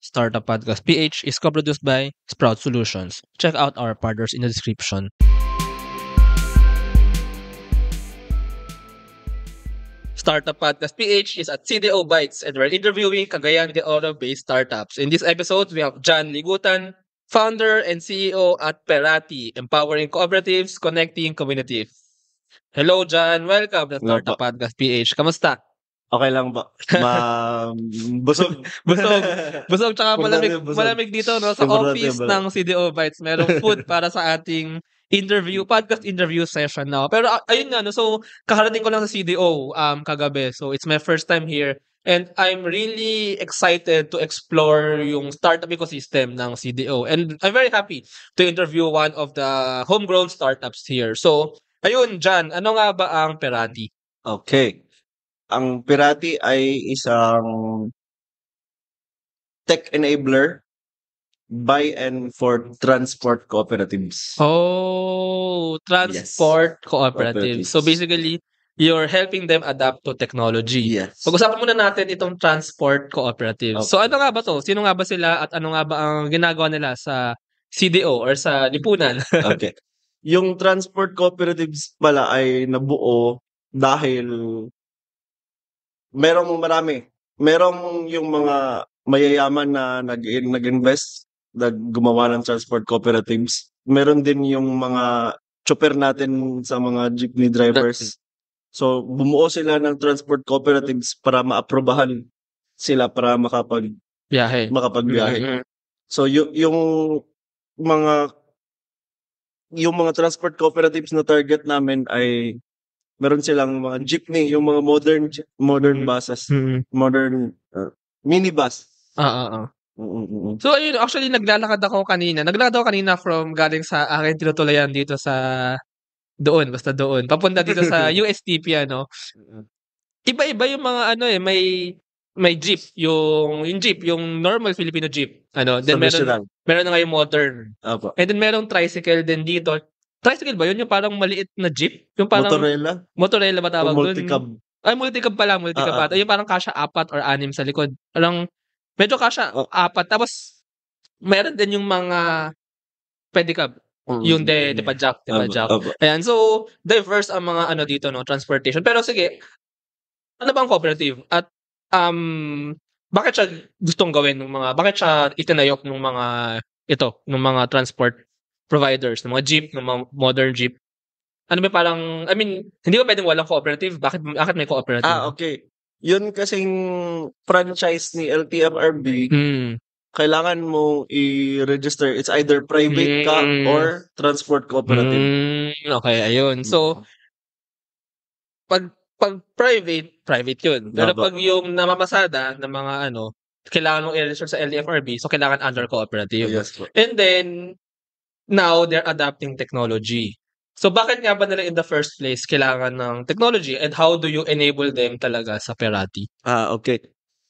Startup Podcast PH is co-produced by Sprout Solutions. Check out our partners in the description. Startup Podcast PH is at CDO Bytes and we're interviewing Cagayan de Oro-based startups. In this episode, we have John Ligutan, founder and CEO at Perati, empowering cooperatives, connecting communities. Hello, John. Welcome to Hello Startup po. Podcast PH. Kamusta? Okay lang ba? Busog. Busog tsaka Importante busog. malamig dito no sa Importante office busog. ng CDO Bytes. Merong food para sa ating podcast interview session now. Pero ayun nga no, so kakarating ko lang sa CDO kagabi. So it's my first time here and I'm really excited to explore yung startup ecosystem ng CDO. And I'm very happy to interview one of the homegrown startups here. So ayun, John, ano nga ba ang Perati? Okay. Ang Pirati ay isang tech enabler by and for transport cooperatives. Oh, transport cooperatives. So basically, you're helping them adapt to technology. Yes. Pag-usapan muna natin itong transport cooperatives. Okay. So ano nga ba to? Sino nga ba sila at ano nga ba ang ginagawa nila sa CDO or sa lipunan? Okay. Yung transport cooperatives pala ay nabuo dahil merong yung mga mayayaman na nag-invest, gumawa ng transport cooperatives. Meron din yung mga chopper natin sa mga jeepney drivers. So, bumuo sila ng transport cooperatives para maaprobahan sila para makapagbiyahe. Mhm. So, yung mga transport cooperatives na target namin ay meron silang mga jeepney, yung mga modern buses, modern minibus. So ayun, actually naglalakad ako kanina from galing sa aking tinutulayan dito sa doon, papunta dito sa USTP ano. Iba-iba yung mga ano may jeep, yung jeep, yung normal Filipino jeep. Ano, then meron na ngayong modern. Apo. And then merong tricycle din dito. Tricycle ba yun? Yung parang maliit na jeep? Yung parang Motorella ba tawag doon? Multicab. Ay, multicab pala, ata. Yung parang kasya 4 or 6 sa likod. Parang medyo kasya 4. Tapos meron din yung mga pedicab. Yung depa-jack. Ayan, so diverse ang mga ano dito no, transportation. Pero sige, ano ba ang cooperative? At bakit siya gustong gawin bakit siya itinayok ng mga transport providers, ng mga jeep, ng mga modern jeep? Ano ba parang, I mean, hindi ba pwedeng walang cooperative? Bakit may cooperative? Okay. Yun kasing franchise ni LTFRB, kailangan mo i-register. It's either private ka or transport cooperative. Okay, ayun. So, pag private yun. Pero pag yung namamasada ng mga kailangan mong i-register sa LTFRB, so kailangan under cooperative. Yes po. And then, now they're adapting technology. So bakit nga ba nila in the first place kailangan ng technology and how do you enable them talaga sa Perati? Okay.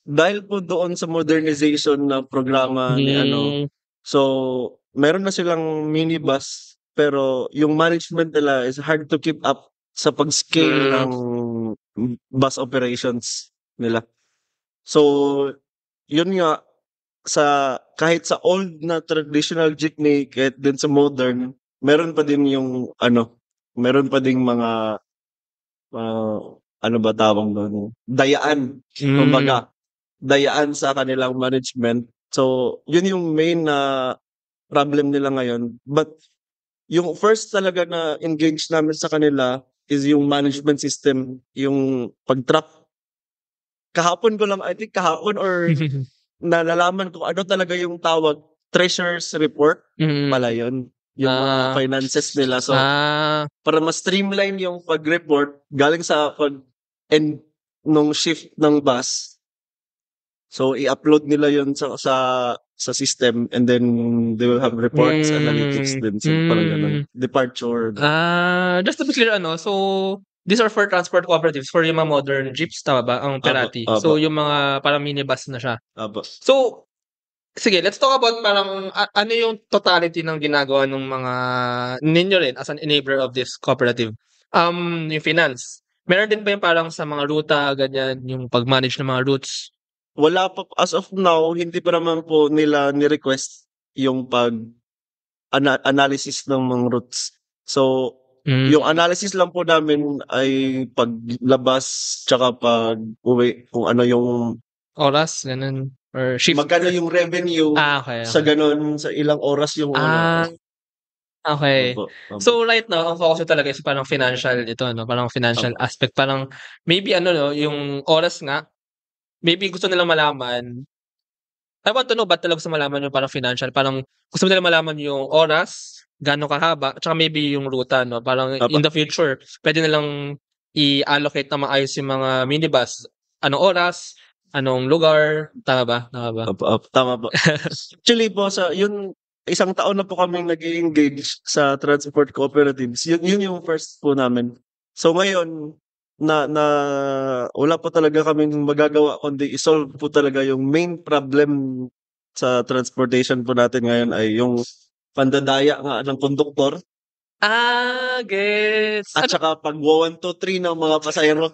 Dahil po doon sa modernization na programa ni so meron na silang minibus pero yung management nila is hard to keep up sa pag-scale ng bus operations nila. So yun nga kahit sa old na traditional jeepney kahit din sa modern meron pa din yung meron pa ding mga ano ba tawag doon? Dayaan. Kumbaga, dayaan sa kanilang management. So, yun yung main na problem nila ngayon. But yung first talaga na engage namin sa kanila is yung management system, yung pag-track. I think kahapon or nalalaman ko ano talaga yung tawag, treasurer's report pala yun. Yung mga finances nila. So, para mas streamline yung pag-report, galing sa end nung shift ng bus. So, i-upload nila yun sa system and then they will have reports, analytics din. So, parang ganun. Departure. Just to be clear, so, these are for transport cooperatives, for yung mga modern jeeps, tama ba? Ang Perati. So, yung mga parang minibus na siya. So, sige, let's talk about parang ano yung totality ng ginagawa ng mga ninyo rin as an enabler of this cooperative. Yung finance. Meron din ba yung parang sa mga ruta, ganyan, yung pag-manage ng mga routes? wala pa as of now, hindi pa naman po nila ni-request yung analysis ng mga routes. So, yung analysis lang po namin ay paglabas tsaka pag-uwi kung ano yung Oras, ganun, or shift? magkano yung revenue Okay, sa okay. ganun, sa ilang oras yung Okay. Opo, opo. So, right now, ang focus ko talaga is parang financial ito 'no, parang financial aspect. Parang maybe ano 'no, yung oras nga, maybe gusto nilang malaman. I want to know ba't nila gusto malaman yung parang financial, parang gusto nila malaman yung oras, gaano kahaba, tsaka maybe yung ruta 'no. Parang in the future, puwede nilang i-allocate ng maayos yung mga minibus. Anong oras, anong lugar, tama ba? Tama ba? Opo, tama po. Actually po isang taon na po kaming nag-e-engage sa transport cooperatives. Yun yung first po namin. So ngayon na wala pa talaga kaming magagawa kundi i-solve po talaga yung main problem sa transportation po natin ngayon ay yung pandadaya nga ng konduktor Gets. at saka pagwa 1, 2, 3 ng mga pasahero.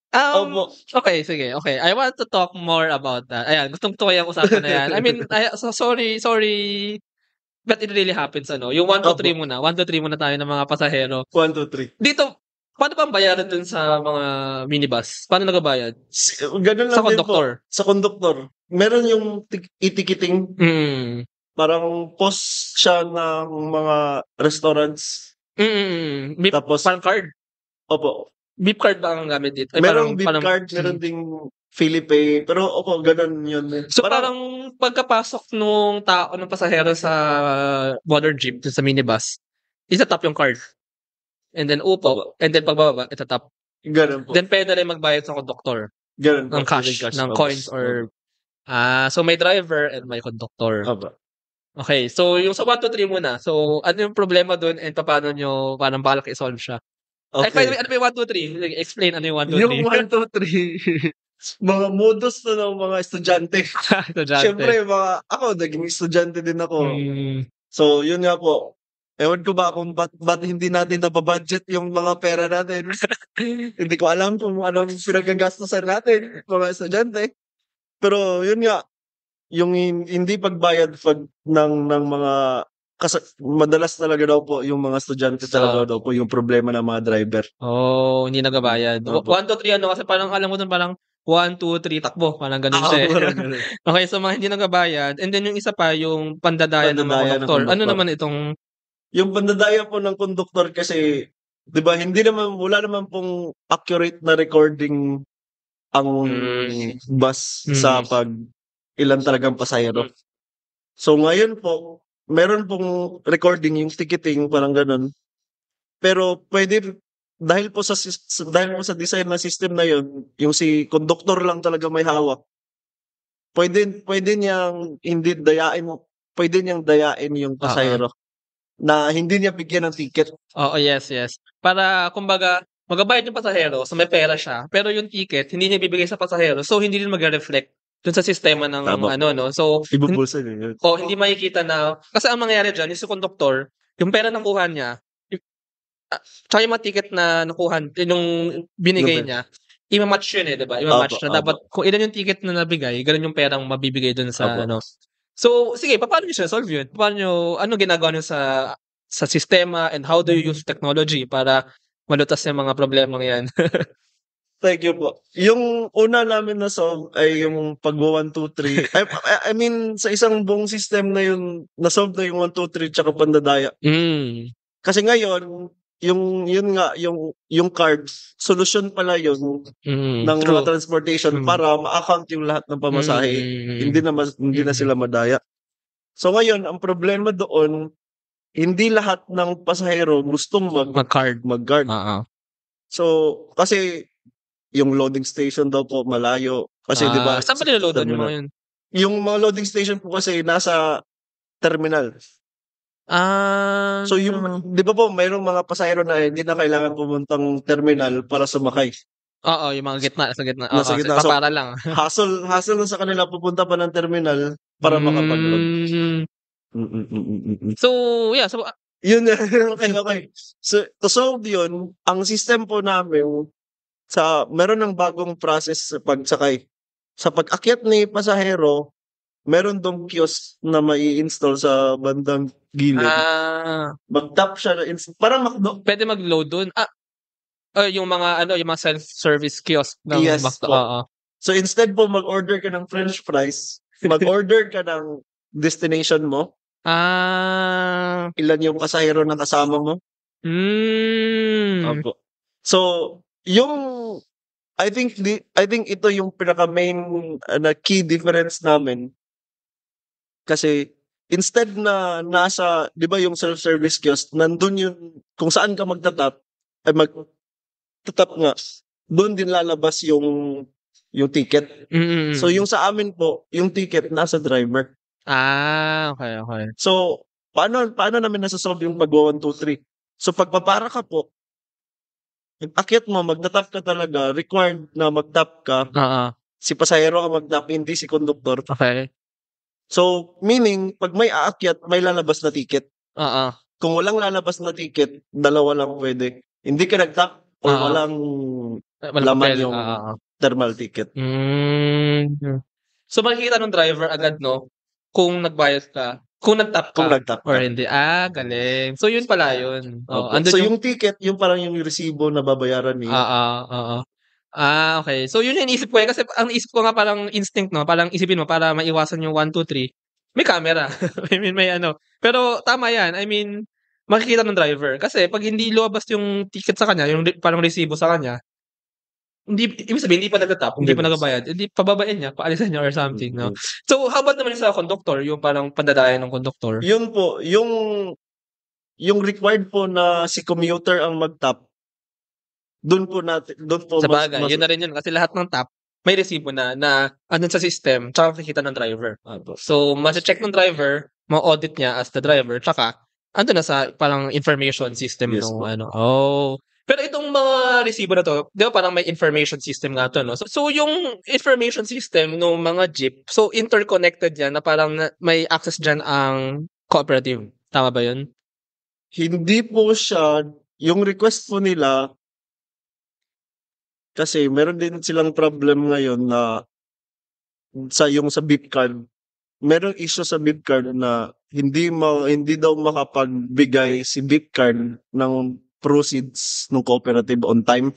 Opo. Okay, sige, okay. I want to talk more about that. Ayan, gustong-gusto ko yang usapan na yan. I mean, so sorry, but it really happens ano. Yung 1, 2, 3 muna. 1, 2, 3 muna tayo ng mga pasahero. 1, 2, 3. Dito, paano ba ang bayaran dun sa mga minibus? Paano nagabayad? Ganun lang Sa din konduktor? po. Sa konduktor. Meron yung e-ticketing. Parang post siya ng mga restaurants. Beep, Tapos, parang card? Opo. Beep card ba ang gamit dito? Ay, Merong beep parang, card, meron ding PhilPay. Pero opo, ganun yun. So parang pagkapasok nung tao, ng pasahero sa modern jeep, dun sa minibus, itatap yung card. And then upo. And then pagbababa, itatap. Ganun po. Then pwede rin magbayad sa konduktor. Ganun po. Ng cash, ng coins or so may driver and may konduktor. Opo. Okay, so yung sa 1, 2, 3 muna. So ano yung problema dun and paano nyo parang balak i-solve siya? Ay, by the way, ano ba yung 1, 2, 3? Sige, explain ano yung 1, 2, 3. Yung 1, 2, 3, mga modus na ng mga estudyante. Estudyante. Siyempre, ako, naging estudyante din ako. So, yun nga po. Ewan ko ba kung ba't hindi natin nababudget yung mga pera natin. Hindi ko alam kung anong pinagagastusan natin, mga estudyante. Pero yun nga, yung hindi pagbayad ng mga madalas talaga daw po yung mga estudyante talaga daw po yung problema ng mga driver. Hindi nagabayad. 1, 2, 3 ano kasi parang alam mo dun parang 1, 2, 3 takbo, parang ganun siya. Okay, so mga hindi nagabayad and then yung isa pa yung pandadaya ng mga konduktor. Ano naman itong yung pandadaya po ng konduktor kasi 'di ba wala naman pong accurate na recording ang bus sa ilan talagang pasahero. So ngayon po, meron pong recording yung ticketing parang ganun. Pero dahil po sa design ng system na yun, yung si konduktor lang talaga may hawak. Pwede niyang dayain yung pasahero na hindi niya bigyan ng ticket. Oo, yes. Para kumbaga magbabayad yung pasahero, so may pera siya, pero yung ticket hindi niya ibibigay sa pasahero, so hindi rin magre-reflect dun sa sistema ng no. So ibubulsa niya yun. Hindi makikita na kasi ang mangyayari diyan is yung konduktor, yung pera na nakuha niya, tsaka yung mga ticket na nakuha nung binigay niya, ima-match yun 'di ba? Ima-match na dapat kung ilan yung ticket na nabigay, ganun yung perang mabibigay dun sa ano. So sige, paano niyo solve yun? Ano ginagawa niyo sa sistema and how do you use technology para malutas yung mga problemang yan? Thank you po. Yung una namin na-solve ay yung pagwa 1, 2, 3. I mean, sa isang buong system na yun, na-solve na yung 1, 2, 3 tsaka pandadaya. Kasi ngayon, yung card, solusyon pala yun ng mga transportation para ma-account yung lahat ng pamasahe. Hindi na sila madaya. So ngayon, ang problema doon, hindi lahat ng pasahero gustong mag-card. So, kasi yung loading station daw po malayo. Kasi di ba? Saan pa niloloadan yung mga yun? Yung mga loading station po kasi nasa terminal. So yung, di ba po, mayroong mga pasahero na hindi na kailangan pumuntang terminal para sumakay. Oo, yung mga gitna, sa gitna. Nasa gitna. So, para lang. hassle na sa kanila pupunta pa ng terminal para makapag-load. So, yeah. So, yun na. Okay. So, to solve yun, ang system po namin, meron ng bagong process sa pagsakay. sa pag-akyat ni pasahero, meron dong kiosk na mai-install sa bandang gilid. Mag-tap siya na parang McDo. Pwede mag-load dun. Yung mga yung mga self-service kiosk ng Yes McDo. po. So instead po mag-order ka ng french fries, mag-order ka ng destination mo. Ilan yung pasahero na kasama mo. Opo. So, I think ito yung pinaka-main na key difference namin. Kasi instead na nasa, 'di ba yung self-service kiosk, nandun yung kung saan ka magtatap, ay magtatap nga, doon din lalabas yung ticket. So yung sa amin po, yung ticket nasa driver. Okay. So, paano namin nasa-solve yung pag 1, 2, 3? So pagpapara ka po, akyat mo, magtatap ka talaga, required na magtap ka. Si pasahero ang magtap, hindi si conductor. Okay. So, meaning, pag may aakyat, may lalabas na ticket. Kung walang lalabas na ticket, dalawa lang pwede. Hindi ka nagtap o walang laman yung thermal ticket. So, makikita ng driver agad, no? Kung nagbayad ka, kung nagtap ka, or hindi. Galing. So, yun pala yun. So, yung ticket, yung parang yung resibo na babayaran niya. Okay. So, yun yung isip ko kasi ang isip ko nga parang instinct, no? Parang isipin mo para maiwasan yung 1, 2, 3. May camera. I mean, may Pero tama yan. I mean, makikita ng driver. Kasi pag hindi lumabas yung ticket sa kanya, yung parang resibo sa kanya, ibig sabihin, hindi pa nagtatap, hindi pa nagabayad, hindi pababain niya, paalisan niya or something, no? So, how about naman sa conductor, yung parang pandadayan ng conductor? Yun po, yung required po na si commuter ang mag-tap, doon po sa bagay, yun na rin yun. Kasi lahat ng tap, may resibo na andun sa system, tsaka makikita ng driver. So, ma-check ng driver, ma-audit niya as the driver, tsaka andun na sa parang information system Pero itong mga resibo na to, di ba parang may information system nga to, no? So yung information system ng mga jeep, so interconnected yan na parang may access dyan ang cooperative. Tama ba yun? Hindi po siya, yung request po nila, kasi meron din silang problem ngayon na sa beep card. Merong issue sa beep card na hindi daw makapagbigay si beep card ng proceeds ng cooperative on time.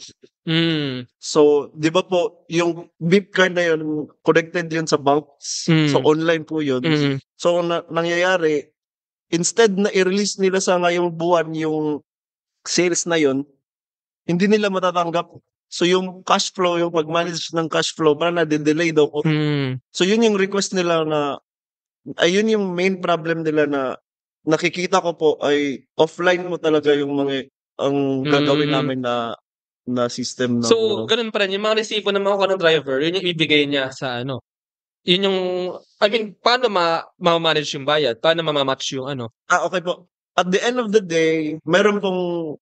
So, 'di ba po, yung beep card na yun, connected yun sa banks. So, online po yun. So, nangyayari, instead na i-release nila sa ngayong buwan yung sales na yun, hindi nila matatanggap. So, yung cash flow, yung pag-manage ng cash flow, parang na-delay daw po. So, yun yung request nila ayun yung main problem nila na nakikita ko po ay offline mo talaga yung ang gagawin namin na system. So, ganun pa rin. Yung mga resibo na makuha ng driver, yun yung ibigay niya sa Yun yung, paano ma-manage yung bayad? Paano ma-match yung okay po. At the end of the day, meron pong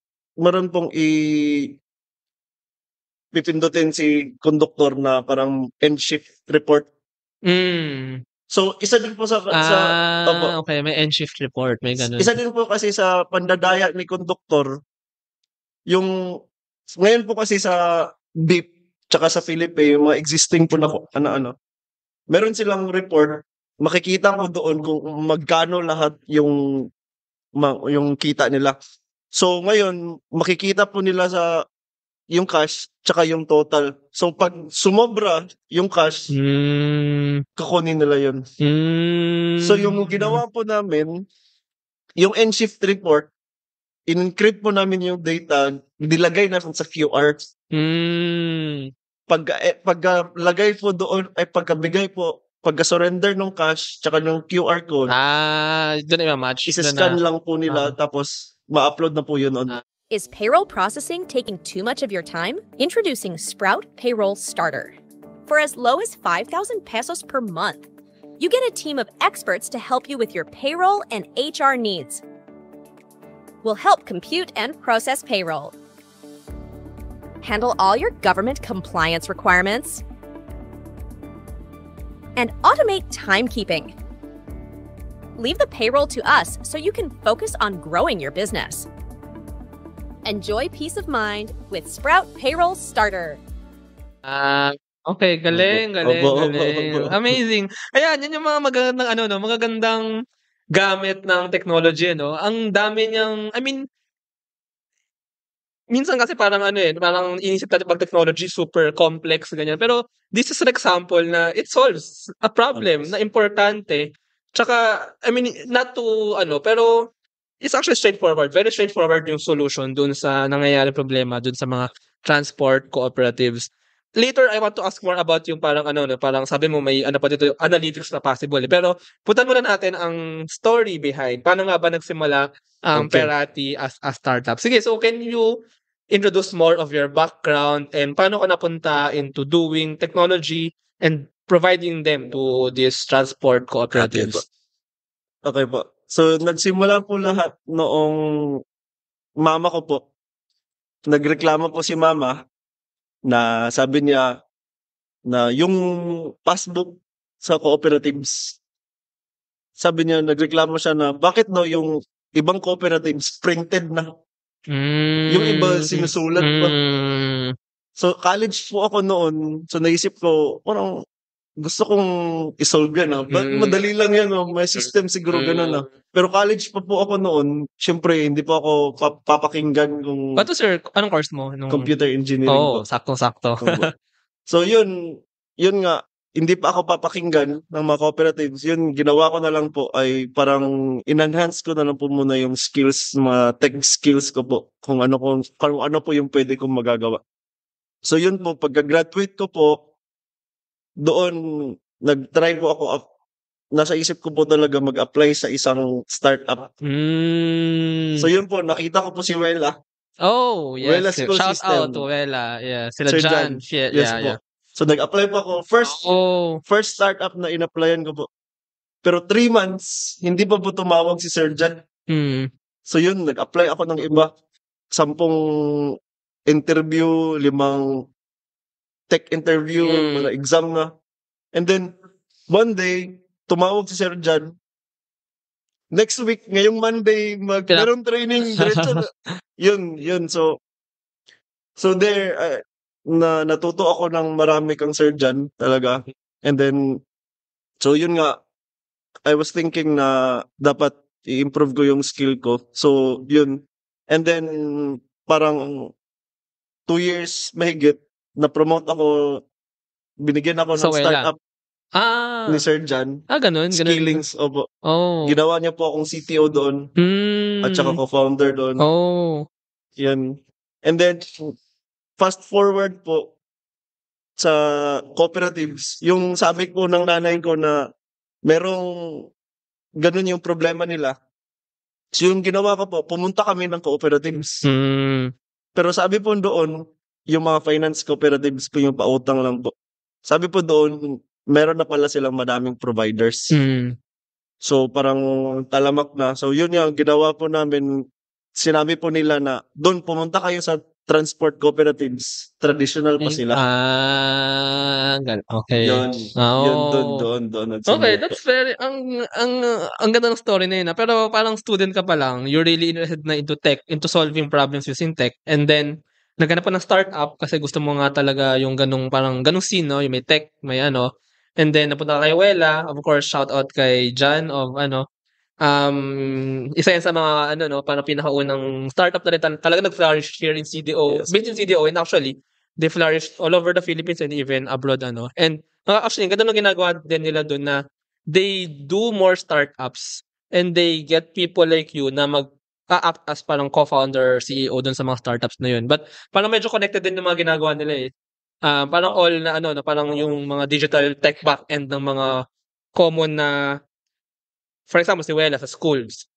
pipindutin si conductor na parang end shift report. So, isa din po okay, may end shift report, may ganun. Isa din po kasi sa pandadaya ni conductor, ngayon po kasi sa beep tsaka sa Philippine, yung mga existing po na meron silang report, makikita mo doon kung magkano lahat yung kita nila. So, ngayon, makikita po nila sa yung cash tsaka yung total. So, pag sumobra yung cash, kukunin nila yun. So, yung ginawa po namin, yung end shift report, in-encrypt po namin yung data, nilagay namin sa QR. Pagkalagay po doon, pagkabigay po, pagka-surrender ng cash, tsaka ng QR code, doon i-match. Isa-scan lang po nila, tapos ma-upload na po yun on. Is payroll processing taking too much of your time? Introducing Sprout Payroll Starter. For as low as 5,000 pesos per month, you get a team of experts to help you with your payroll and HR needs. We'll help compute and process payroll, handle all your government compliance requirements, and automate timekeeping. Leave the payroll to us so you can focus on growing your business. Enjoy peace of mind with Sprout Payroll Starter. Okay, galing, galing, Opo, opo, galing. opo. Amazing. Ayan, yan yung mga magagandang ano 'no, magagandang gamit ng technology ano. Ang dami niyang I mean, minsan kasi parang ano, eh, parang iniisip natin 'pag technology super complex ganyan, pero this is an example na it solves a problem na importante. Tsaka I mean, not to ano, pero it's actually straightforward. Very straightforward yung solution dun sa nangyayaring problema dun sa mga transport cooperatives. Later, I want to ask more about yung parang ano 'no, parang sabi mo may ano pa dito, yung analytics na possible, eh. Pero puntahan muna natin ang story behind. Paano nga ba nagsimula ang Okay. Perati as a startup? Sige, so can you introduce more of your background and paano ka napunta into doing technology and providing them to these transport cooperatives? Okay po. So, nagsimula po lahat noong mama ko po. Nagreklamo po si mama na sabi niya na yung passbook sa cooperatives, sabi niya nagreklamo siya na bakit daw yung ibang cooperatives printed na, yung iba sinusulat pa. So, college po ako noon, so naisip ko parang gusto kong i-solve yan, madali lang yan, may system siguro gano'n, Pero college pa po ako noon, siyempre hindi po ako papakinggan kung What was your anong course mo nung computer engineering Oo, po. saktong-sakto. Opo. So yun nga, hindi pa ako papakinggan ng mga cooperatives. Yun, ginawa ko na lang po ay parang in-enhance ko na lang po muna yung skills, mga tech skills ko po, kung ano po yung pwede kong magagawa. So yun po, pagka-graduate ko po, doon nag-try po ako, nasa isip ko po talaga mag-apply sa isang startup. So yun po, nakita ko po si Wela. Oh, Wela yes. School Shout out System. to Wela. Yeah, sila Sir Jan. Jan. Shit, Yes yeah, po. yeah. So nag-apply po ako. Oh, First startup na in-applyan ko po. Pero 3 months, hindi pa po tumawag si Sir Jan. So yun, nag-apply ako ng iba. 10 interview, 5 tech interview, mga exam na. And then, one day, tumawag si Sir Jan. Next week, ngayong Monday, meron training, diretso na. Yun. So there, natuto ako ng marami kang Sir Jan talaga. And then, so yun nga, I was thinking na dapat i-improve ko yung skill ko. So, yun. And then, parang 2 years mahigit, na-promote ako, binigyan ako Sa ng Wela. startup ni Sir Jan. Ganun. Skillings, opo. Oh. Ginawa niya po akong CTO doon. At saka co-founder doon. Oh. Yan. And then, fast forward po sa cooperatives, yung sabi ko ng nanay ko na merong ganun yung problema nila. So yung ginawa ko po, pumunta kami ng cooperatives. Pero sabi po doon, yung mga finance cooperatives po yung pautang lang po. Sabi po doon, meron na pala silang madaming providers. So parang talamak na. So yun yung ginawa po namin. Sinabi po nila na doon pumunta kayo sa transport cooperatives. Traditional pa sila. Okay. Yun doon. Okay, that's very ang ganda ng story na yun. Pero parang student ka pa lang, you're really interested na into tech, into solving problems using tech, and then naghanap ka ng startup kasi gusto mo nga talaga yung ganung scene, no? Yung may tech, may ano. And then napunta ka kay Wela, of course, shout out kay Jan of isa yan sa mga no, parang pinakaunang startup na rin talaga nag-flourish here in CDO. Yes. Based in CDO, and actually, they flourished all over the Philippines and even abroad, And actually, ang ganda ng ginagawa din nila doon na they do more startups and they get people like you na mag-act as parang co-founder, CEO doon sa mga startups na yun. But parang medyo connected din ng mga ginagawa nila eh. Parang all na parang yung mga digital tech back-end ng mga common na, for example, si Wela sa schools.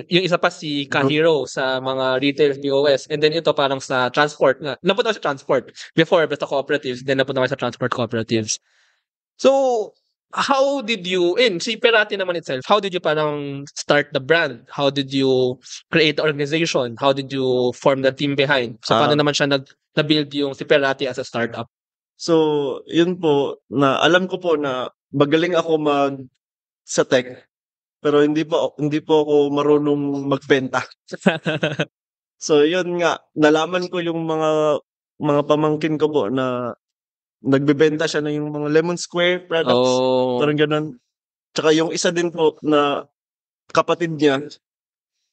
Yung isa pa si Kahiro sa mga retail POS. And then ito parang sa transport. Napunta ko sa transport. Before, basta cooperatives. Then napunta ko sa transport cooperatives. So, how did you, si Perati naman itself, how did you parang start the brand? How did you create the organization? How did you form the team behind? So, paano naman siya na-build yung si Perati as a startup? So, yun po, na alam ko po na magaling ako sa tech. Pero hindi po ako marunong magbenta. So yun nga, nalaman ko yung mga pamangkin ko po na nagbebenta siya ng yung mga Lemon Square products, parang gano'n. Tsaka yung isa din po na kapatid niya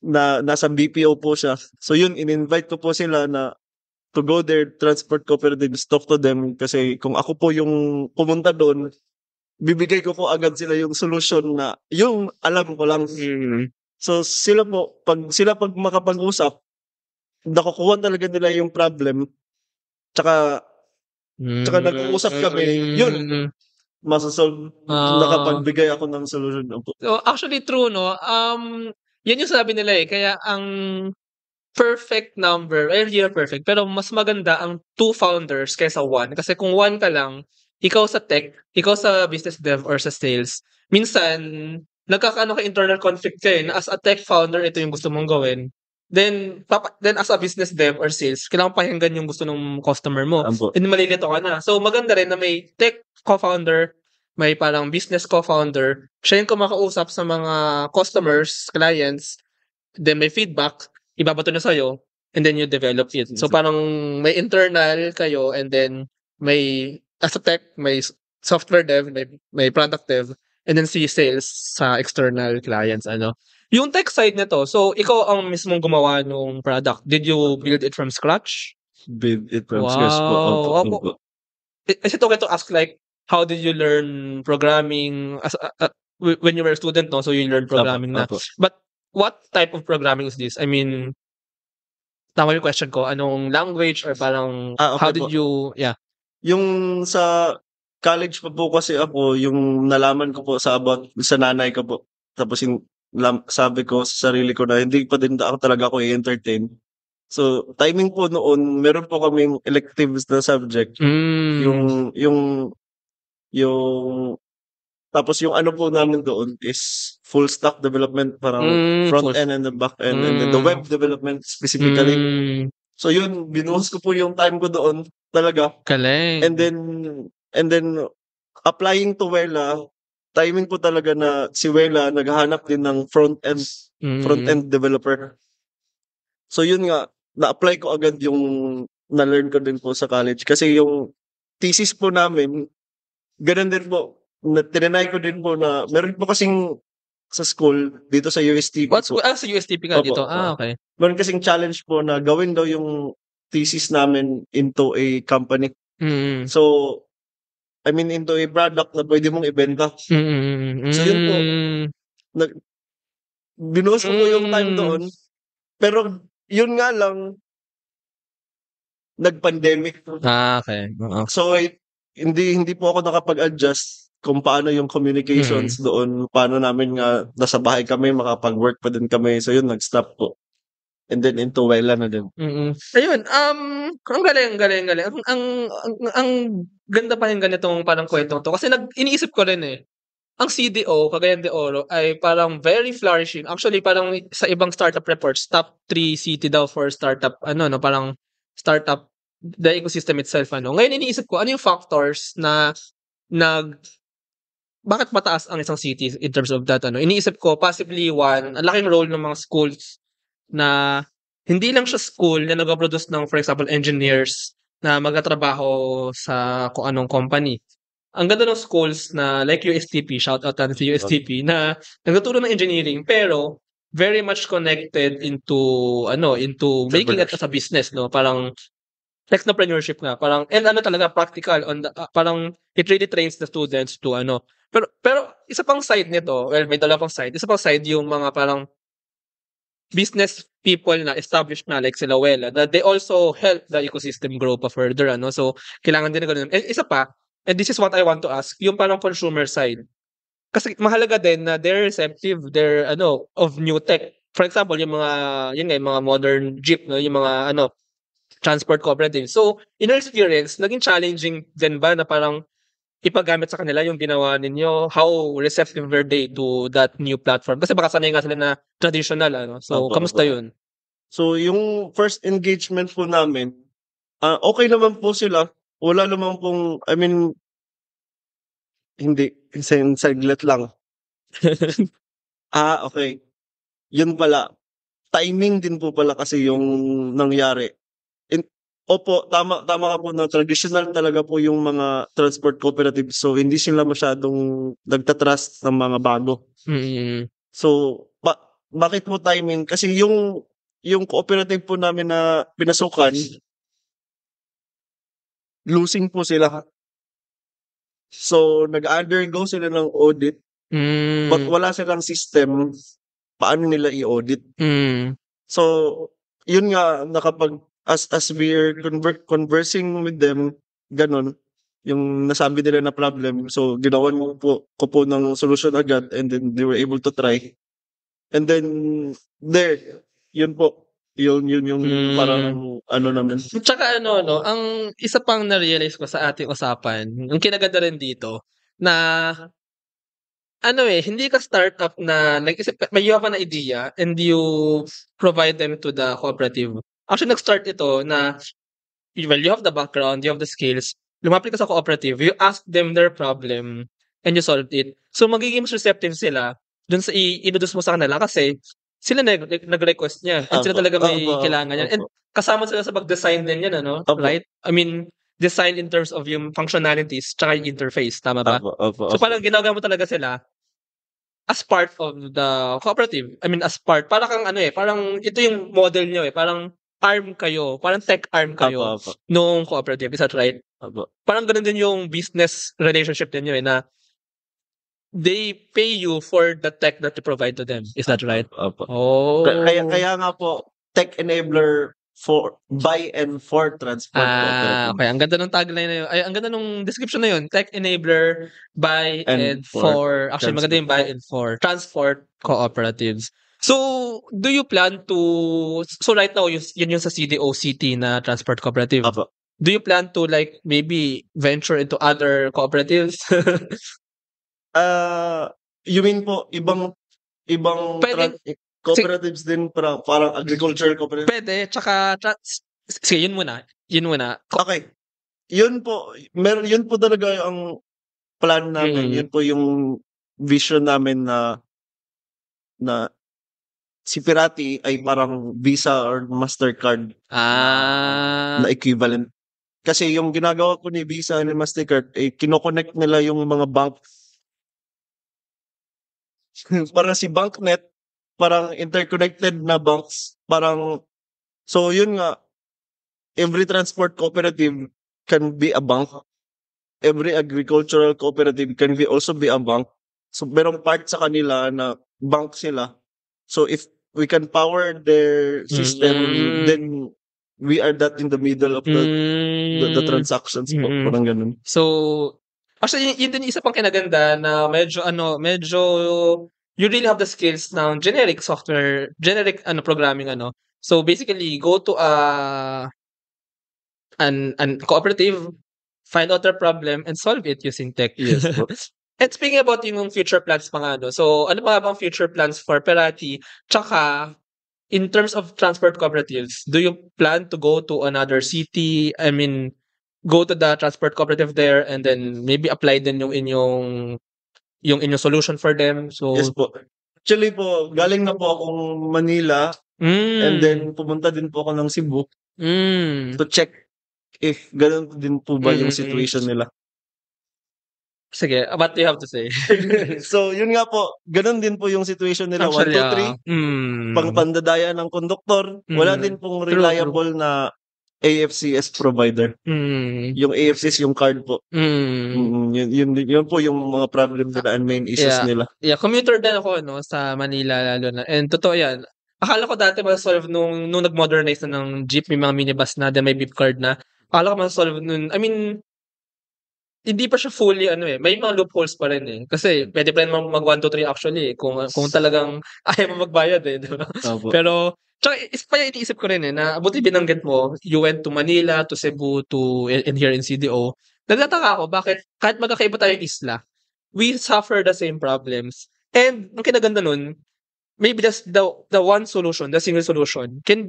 na nasa BPO po siya. So yun, in-invite ko po sila na to go there, transport cooperatives, talk to them. Kasi kung ako po yung pumunta doon, bibigay ko po agad sila yung solution na yung alam ko lang. So sila po, pag makapag-usap, nakukuha talaga nila yung problem. Tsaka nag-uusap kami, yun, masasolve, nakapagbigay ako ng solution. So, actually true, no? Yan yung sabi nila eh. Kaya ang perfect number, hindi na perfect, pero mas maganda ang 2 founders kaysa 1. Kasi kung 1 ka lang, ikaw sa tech, ikaw sa business dev or sa sales, minsan, nagkakaano ka internal conflict ka eh, na as a tech founder, ito yung gusto mong gawin. Then as a business dev or sales, kailangan pakinggan yung gusto ng customer mo. And malilito ka na. So, maganda rin na may tech co-founder, may parang business co-founder, siya yung kumakausap sa mga customers, clients, then may feedback, ibabato na sa'yo, and then you develop it. So, parang may internal kayo, and then may, as a tech, may software dev, may product dev, and then si sales sa external clients, ano. Yung tech side nito, so ikaw ang mismong gumawa ng product. Did you build it from scratch? Build it from scratch po. Wow. Is it okay to ask, like, how did you learn programming as when you were a student, no? So you learned programming na. But what type of programming is this? I mean, tama yung question ko. Anong language or parang okay how did you, Yung sa college pa po kasi ako, yung nalaman ko po sa nanay ko po. Tapos yung sabi ko sa sarili ko na hindi pa din talaga ako i-entertain. So, timing po noon, meron po kaming electives na subject. Yung tapos yung ano po namin doon is full stack development, parang front end and the back end, and then the web development specifically. So yun, binuhos ko po yung time ko doon talaga. Galing. And then applying to Wela, timing po talaga na si Wela naghahanap din ng front end developer. So yun nga, na-apply ko agad yung na-learn ko din po sa college. Kasi yung thesis po namin, ganun din po. Tinanay ko din po na meron po kasing sa school dito sa USTP. Sa USTP ka dito? Okay. Meron kasing challenge po na gawin daw yung thesis namin into a company. So, I mean, into a product na pwede mong ibenta. So yun po, binuhos ko po yung time doon. Pero yun nga lang, nag-pandemic. Okay. So, hindi po ako nakapag-adjust kung paano yung communications doon, paano namin nga nasa bahay kami, makapag-work pa din kami. So yun, nag-stop po. And then into Wela na din. Ayun, ang galing. Ang ganda pa yung ganitong parang kwentong to. Kasi iniisip ko rin eh, ang CDO, Cagayan de Oro, ay parang very flourishing. Actually, parang sa ibang startup reports, top 3 city daw for startup, parang startup, the ecosystem itself, Ngayon, iniisip ko, ano yung factors na bakit mataas ang isang city in terms of that, Iniisip ko, possibly one, ang laking role ng mga schools na hindi lang siya school na nag-produce ng, for example, engineers na magtatrabaho sa kung anong company. Ang ganda ng schools na like USTP, shout out natin si USTP, na nagtuturo ng engineering pero very much connected into making it as a business, parang technopreneurship nga, parang and talaga practical on the, parang it really trains the students to pero isa pang side nito, well, may dalawa pang side. Isa pang side yung mga parang business people na established na like sila Wela, that they also help the ecosystem grow pa further, So, kailangan din na ganun. And isa pa, and this is what I want to ask, yung parang consumer side. Kasi mahalaga din na they're receptive, they're of new tech. For example, yung mga modern jeep, yung mga transport cooperative. So, in your experience, naging challenging din ba na parang ipagamit sa kanila yung ginawa ninyo? How receptive were they to that new platform? Kasi baka sanay nga sila na traditional, So, kamusta yun? So, yung first engagement po namin, okay naman po sila. Wala naman pong, I mean, hindi, saglit lang. Okay. Yun pala. Timing din po pala kasi yung nangyari. Opo, tama ka po na traditional talaga po yung mga transport cooperative. So, hindi sila masyadong nagta-trust ng mga bago. Mm. So, bakit mo timing? Kasi yung cooperative po namin na pinasukan, losing po sila. So, nag-undergo sila ng audit, but wala silang system paano nila i-audit. So, yun nga, as we're conversing with them, ganun, yung nasabi nila na problem. So, ginawan ko po ng solution agad and then they were able to try. And then, yun po. Yun yung parang ano naman. Tsaka ang isa pang na-realize ko sa ating usapan, yung kinaganda rin dito, na hindi ka startup na nag-isip may you have an idea and you provide them to the cooperative. Actually, nag-start ito na, well, you have the background, you have the skills, lumapit ka sa cooperative, you ask them their problem, and you solved it. So, magiging mas receptive sila dun sa i-introduce mo sa kanila kasi sila nag-request niya and sila talaga may kailangan yan. And kasama sila sa pag-design din yan, right? I mean, design in terms of yung functionalities tsaka yung interface, tama ba? So, parang ginagawa mo talaga sila as part of the cooperative. I mean, as part, parang kang parang ito yung model nyo parang arm kayo, parang tech arm kayo nung cooperative. Is that right? Parang ganun din yung business relationship ninyo na they pay you for the tech that you provide to them. Is that right? Oh. Kaya nga po, tech enabler by and for transport cooperative. Okay. Ang ganda ng tagline na yun. Ay, ang ganda ng description na yun. Tech enabler by and for. Actually, maganda yung by and for transport cooperatives. So, do you plan to, so right now, yun yung sa CDO City na transport cooperative. Do you plan to maybe venture into other cooperatives? You mean po, ibang cooperatives din parang agriculture cooperative? Pwede, tsaka, sige, yun muna. Okay. Yun po talaga ang plan namin. Yun po yung vision namin na si Pirati ay parang Visa or Mastercard na equivalent. Kasi yung ginagawa ko ni Visa and Mastercard, kinoconnect nila yung mga bank. Parang si BankNet, parang interconnected na banks. Parang, so yun nga, every transport cooperative can be a bank. Every agricultural cooperative can also be a bank. So, merong part sa kanila na bank sila. So, if we can power their system, then we are that in the middle of the transactions po. Parang ganun. So, actually, yun din isa pang kinaganda na medyo you really have the skills ng generic software, generic programming So, basically, go to an cooperative, find out their problem, and solve it using tech. Yes. And speaking about yung future plans pa nga, so ano pa bang future plans for Pirati? Tsaka, in terms of transport cooperatives, do you plan to go to another city? I mean, go to the transport cooperative there and then maybe apply din yung inyong solution for them? So, yes po. Actually po, galing na po akong Manila and then pumunta din po ako ng Cebu to check if ganun din po ba yung situation nila. Sige, what do you have to say? So, yun nga po, ganun din po yung situation nila. 1, 2, 3, pangpandadaya ng konduktor. Wala din pong reliable na AFCS provider. Yung AFCS, yung card po. Yun po yung mga problem nila and main issues nila. Yeah, commuter din ako sa Manila lalo na. And totoo yan. Akala ko dati masolve nung nag-modernize na ng jeep, may mga minibus na, then may beep card na. Akala ko masolve nun. I mean, hindi pa siya fully may mga loopholes pa rin Kasi pwede pa rin mag 1, 2, 3 actually kung talagang ayaw mo magbayad diba? Pero tsaka iniisip ko rin na buti binanggit mo, you went to Manila, to Cebu, and here in CDO. Nagtataka ako bakit kahit magkakaiba tayong isla, we suffer the same problems. And ang kinaganda nun, maybe just the one solution, the single solution can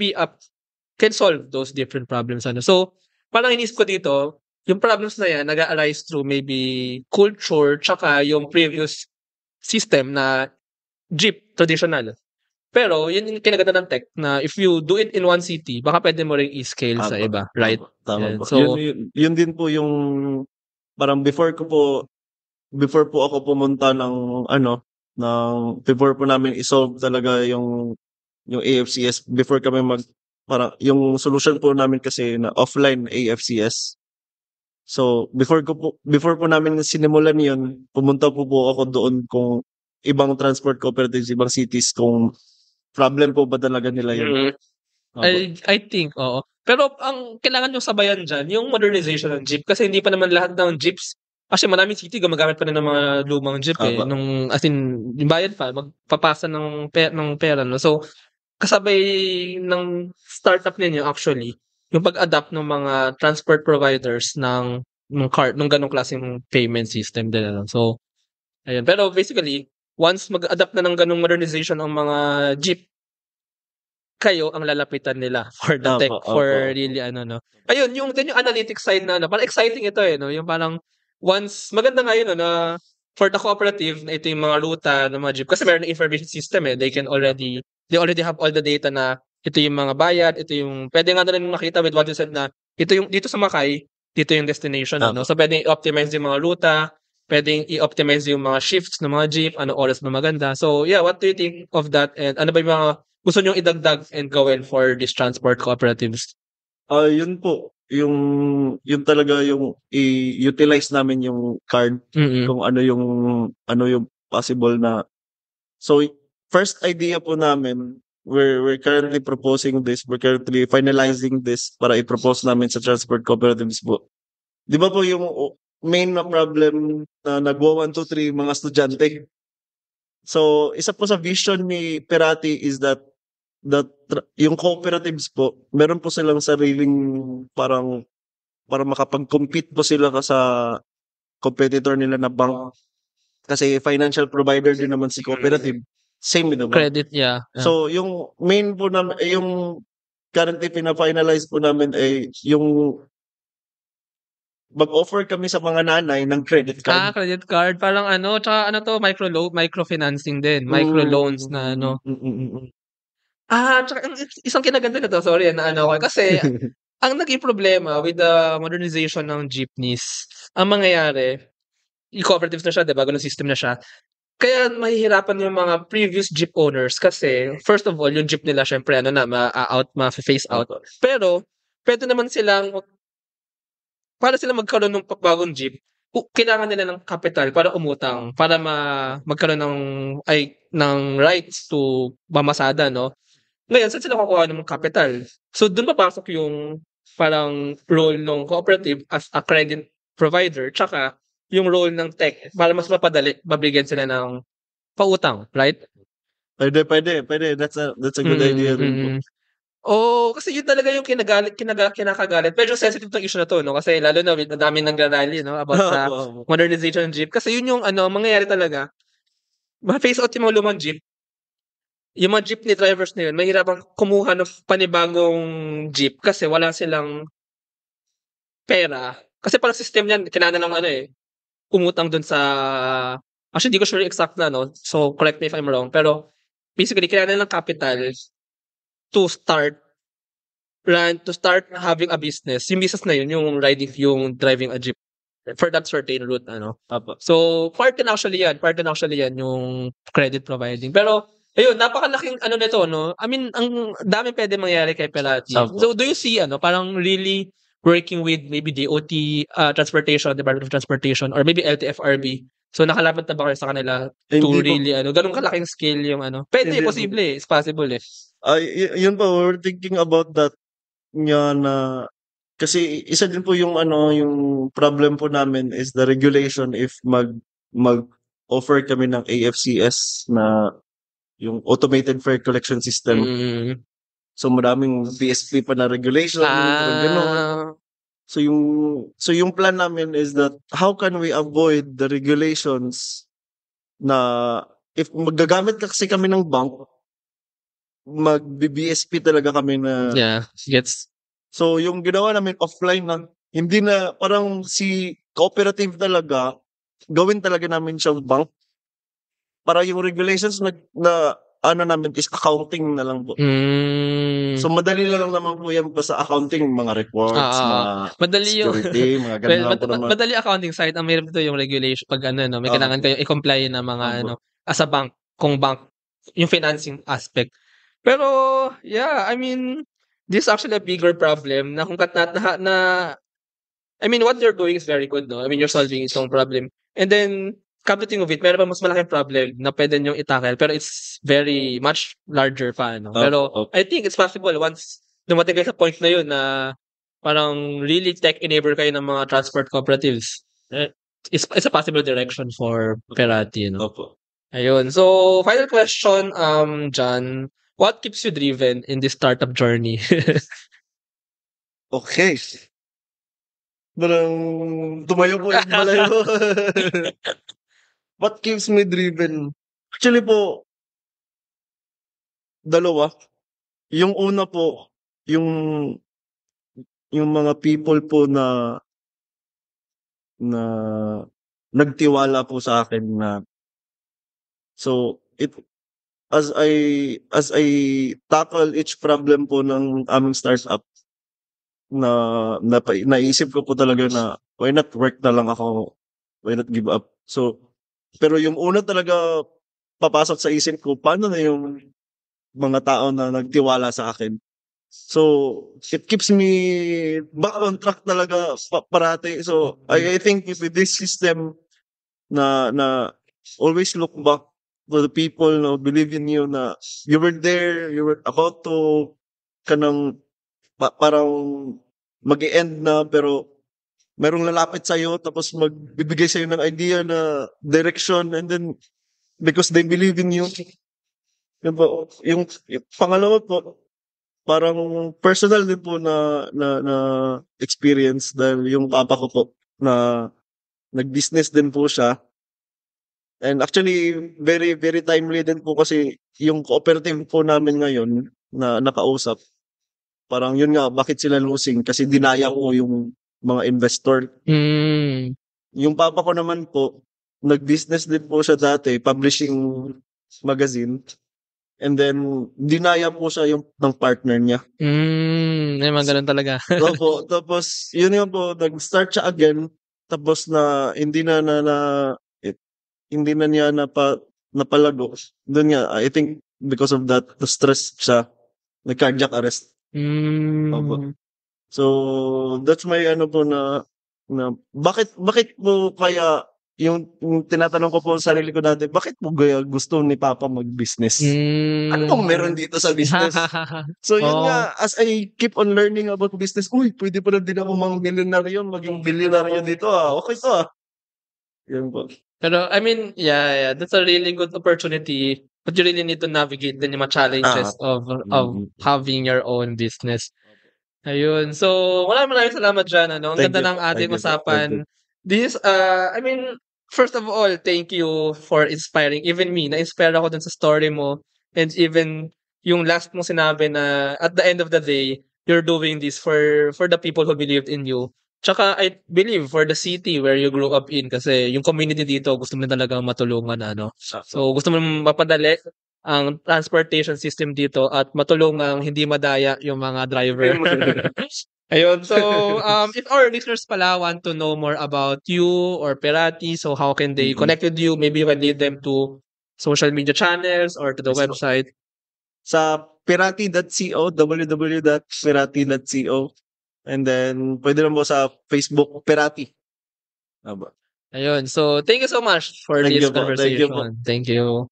solve those different problems So, parang iniisip ko dito, yung problems na yan nag-arise through maybe culture tsaka yung previous system na jeep traditional. Pero yun yung kinaganda ng tech na if you do it in one city, baka pwede mo ring i-scale sa Tama, iba, right? tama Yan. po. So, Yun din po yung parang before po ako pumunta before po namin i-solve talaga yung AFCS, before kami parang yung solution po namin kasi na offline AFCS. So, before po namin sinimulan yun, pumunta po ako doon kung ibang transport cooperatives, ibang cities, kung problem po ba talaga nila yun. Opo. I think, oo. Pero ang kailangan yung sabayan dyan, yung modernization ng jeep. Kasi hindi pa naman lahat ng jeeps, kasi maraming city gumagamit pa rin ng mga lumang jeep Tama. as in, yung bayad pa, magpapasa ng pera, no? So, kasabay ng startup ninyo actually, yung pag-adapt ng mga transport providers ng ganong klaseng payment system din, ano? So, ayun. Pero basically, once mag-adapt na ng ganong modernization ang mga jeep, kayo ang lalapitan nila for the tech, for really no. Ayun, yung analytics side na parang exciting ito no, yung parang once maganda nga yun na for the cooperative na ito yung mga ruta ng mga jeep kasi meron ng information system they already have all the data na ito yung mga bayad, ito yung pwede nga na rin makita with what you said na ito yung dito sa Makay, dito yung destination no. So pwedeng i-optimize yung mga ruta, pwedeng i-optimize yung mga shifts ng mga jeep, ano oras na maganda. So yeah, what do you think of that and ano ba yung mga gusto niyong idagdag and gawin for these transport cooperatives? Yun po, yun talaga yung i-utilize namin yung card kung ano yung possible na. So first idea po namin, we're currently proposing this, we're currently finalizing this para i-propose namin sa transport cooperatives po. Di ba po yung main na problem na nagwa 1, 2, 3 mga estudyante? So isa po sa vision ni Perati is that yung cooperatives po, meron po silang sariling parang makapag-compete po sila sa competitor nila na bank. Kasi financial provider din naman si cooperative. Same din naman. Credit, yeah. So, yung main po namin, yung currently pina-finalize po namin ay yung mag-offer kami sa mga nanay ng credit card. Credit card. Parang tsaka microfinancing din. Microloans na tsaka ang isang kinaganda nito, sorry na ko kasi ang naging problema with the modernization ng jeepneys, ang mangyayari, i-cooperatives na siya, 'di ba? Ganung system na siya. Kaya mahihirapan yung mga previous jeep owners kasi first of all, yung jeep nila syempre ma-phase out. Pero pwede naman silang para sila magkaroon ng bagong jeep, kailangan nila ng capital para umutang, para magkaroon ng rights to mamasada, no? Ngayon, saan sila kukuha ng capital? So, dun papasok yung parang role ng cooperative as a credit provider, tsaka yung role ng tech para mas mapadali, mabigyan sila ng pautang, right? Pwede. That's a good idea rin po. Kasi yun talaga yung kinakagalit. Medyo sensitive tong issue na to, no? Kasi lalo na with madaming nagrarally, no? About sa modernization ng jeep. Kasi yun yung mangyayari talaga. Ma-phase out yung mga lumang jeep. Yung mga jeepney drivers na yun, mahirapang kumuha ng panibagong jeep kasi wala silang pera. Kasi parang system yan, kailangan lang umutang dun sa, actually, hindi ko sure exact na, no? So, correct me if I'm wrong. Pero, basically, kailangan ng capital to start having a business. Yung business na yun, yung driving a jeep for that certain route, So, part din actually yan, yung credit providing. Pero, ayun, napakalaking nito, no? I mean, ang dami pwede mangyari kay Perati. So, do you see, parang really working with maybe DOT, Department of Transportation, or maybe LTFRB? So, nakalapit na ba kayo sa kanila to really, ganun kalaking scale yung Pwede, posible it's possible Yun pa, we're thinking about that nga na kasi isa din po yung yung problem po namin is the regulation if mag-offer kami ng AFCS na yung automated fare collection system. So maraming BSP pa na regulation, gano'n. So yung plan namin is that how can we avoid the regulations na if magagamit kasi kami ng bank, mag-BSP talaga kami na. Yeah, gets. So yung ginawa namin offline na, hindi na parang si cooperative talaga, gawin talaga namin siyang bank. Para yung regulations na ano namin is accounting na lang po. So, madali na lang naman po yan sa accounting, mga reports, mga madali yung security, mga ganun lang po naman. madali accounting side. Ang mahirap dito yung regulation pag may kailangan kayo i-comply na mga as a bank, kung bank, yung financing aspect. Pero, yeah, I mean, this is actually a bigger problem na kung I mean, what you're doing is very good, no? I mean, you're solving itong problem. And then, come to think of it, meron pa mas malaking problem na pwede nyo i-tackle, pero it's very much larger pa, no? Pero, I think it's possible once dumating kayo sa point na yun na parang really tech-enable kayo ng mga transport cooperatives. It's a possible direction for Perati, no? Ayun. So, final question, John. What keeps you driven in this startup journey? Okay. Parang tumayo po yung malayo. What keeps me driven? Actually po, dalawa. Yung una po, yung mga people po na nagtiwala po sa akin na so as I tackle each problem po ng aming startup naisip ko po talaga na why not work na lang ako, why not give up. So pero yung una talaga papasok sa isip ko, paano na yung mga tao na nagtiwala sa akin. So, it keeps me back on track talaga parati. So, I think with this system na always look back to the people na believe in you na you were there, you were about to parang mag-e-end na pero merong lalapit sa'yo tapos magbibigay sa'yo ng idea na direction and then because they believe in you. Yung pangalawa po, parang personal din po na experience dahil yung papa ko po na nag-business din po siya. And actually, very, very timely din po kasi yung cooperative po namin ngayon na nakausap, parang yun nga, bakit sila losing? Kasi dinaya ko yung mga investor. Yung papa ko naman po, nag-business din po siya dati, publishing magazine. And then, dinaya po siya ng partner niya. Mga ganun talaga. Tapos, yun yung po, nag-start siya again. Tapos hindi na niya napalago. Doon nga, I think, because of that, the stress siya, nag-cardiac arrest. So, that's my po na bakit po kaya yung tinatanong ko po sa sarili ko dati, bakit mo gusto ni Papa mag-business? Ano bang meron dito sa business? So, yun nga, as I keep on learning about business, pwede pala din ako mag-milyonaryo, maging bilyonaryo dito Okay to Yun po. Pero, I mean, yeah, that's a really good opportunity. But you really need to navigate din yung mga challenges of having your own business. Ayun. So, maraming salamat dyan. Ang ganda ng ating usapan. This, I mean, first of all, thank you for inspiring. Even me, na-inspire ako dun sa story mo. And even yung last mong sinabi na at the end of the day, you're doing this for the people who believed in you. Tsaka, I believe, for the city where you grew up in. Kasi yung community dito, gusto mo talagang matulungan. So, gusto mo mapadali ang transportation system dito at matulungang hindi madaya yung mga driver. Ayun. So, if our listeners pala want to know more about you or Perati, so how can they connect with you? Maybe you can lead them to social media channels or to the website. Sa perati.co, www.perati.co. And then, pwede lang po sa Facebook, Perati. Ayun. So, thank you so much for this conversation. Thank you.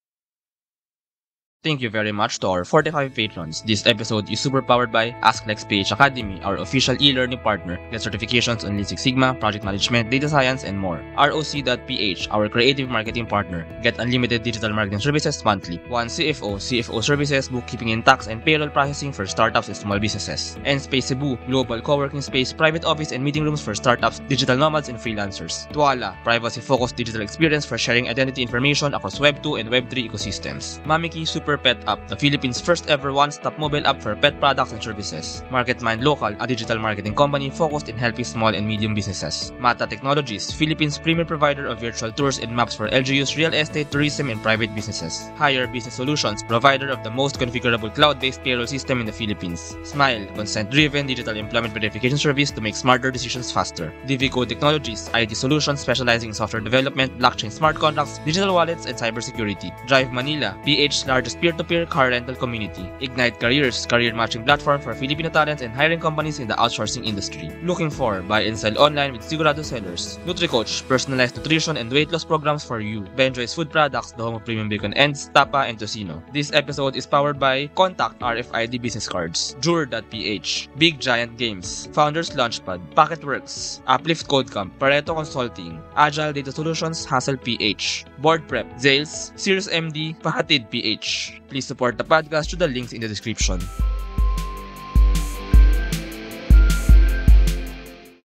Thank you very much to our 45 patrons. This episode is super powered by AskLexPH Academy, our official e-learning partner. Get certifications on Lean Six Sigma, project management, data science, and more. ROC.ph, our creative marketing partner. Get unlimited digital marketing services monthly. One CFO services, bookkeeping and tax, and payroll processing for startups and small businesses. And Space Cebu, global co-working space, private office, and meeting rooms for startups, digital nomads, and freelancers. Tuala, privacy-focused digital experience for sharing identity information across Web 2 and Web 3 ecosystems. Mamiki, super Super Pet App, the Philippines' first ever one-stop mobile app for pet products and services. MarketMind Local, a digital marketing company focused in helping small and medium businesses. Mata Technologies, Philippines' premier provider of virtual tours and maps for LGUs, real estate, tourism, and private businesses. Hire Business Solutions, provider of the most configurable cloud-based payroll system in the Philippines. Smile, consent-driven digital employment verification service to make smarter decisions faster. DVCode Technologies, IT solutions specializing in software development, blockchain smart contracts, digital wallets, and cybersecurity. Drive Manila, PH's largest peer-to-peer car rental community. Ignite Careers, career matching platform for Filipino talents and hiring companies in the outsourcing industry. Looking for buy and sell online with Sigurado sellers. NutriCoach, personalized nutrition and weight loss programs for you. Benjoy's Food Products, the home of premium bacon ends, tapa, and tocino. This episode is powered by Contact RFID Business Cards, Jure.ph, Big Giant Games, Founders Launchpad, Packetworks, Uplift Codecamp, Pareto Consulting, Agile Data Solutions, Hassel PH, Board Prep, Zales, Sears MD, Pahatid PH. Please support the podcast through the links in the description.